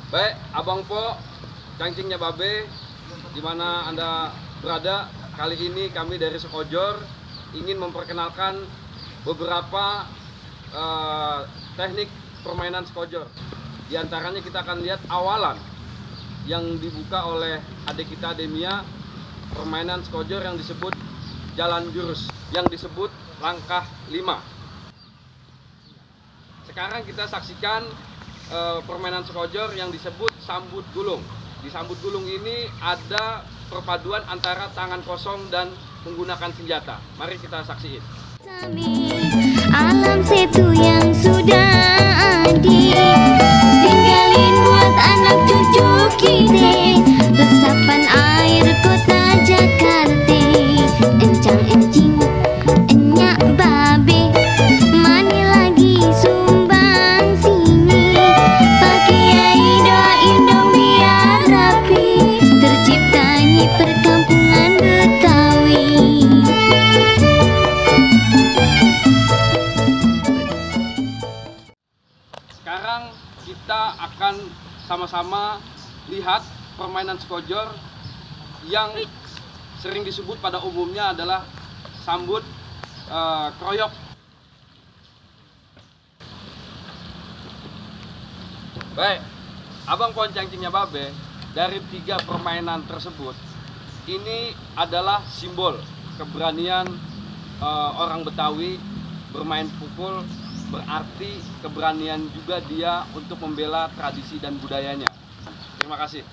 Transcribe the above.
Baik, Abang Po, Cangcingnya Babe, di mana Anda berada. Kali ini kami dari Sekojor ingin memperkenalkan beberapa teknik permainan Sekojor. Di antaranya kita akan lihat awalan yang dibuka oleh adik kita Demia, permainan Sekojor yang disebut jalan jurus, yang disebut langkah 5. Sekarang kita saksikan permainan Sekojor yang disebut sambut gulung. Di sambut gulung ini ada perpaduan antara tangan kosong dan menggunakan senjata. Mari kita saksikan. Alam setu yang sudah ada, tinggalin buat anak cucu kita. Resapan air kota Jakarta, encang-encing, enyak babe, mani lagi sumbang sini. Pak Kiai doain dong biar rapi, terciptanya perkampungan Betawi. Sekarang kita akan sama-sama lihat permainan Sekojor yang sering disebut pada umumnya adalah sambut kroyok. Baik, Abang Po Cangcingnya Babe, dari 3 permainan tersebut, ini adalah simbol keberanian orang Betawi bermain pukul, berarti keberanian juga dia untuk membela tradisi dan budayanya. Terima kasih.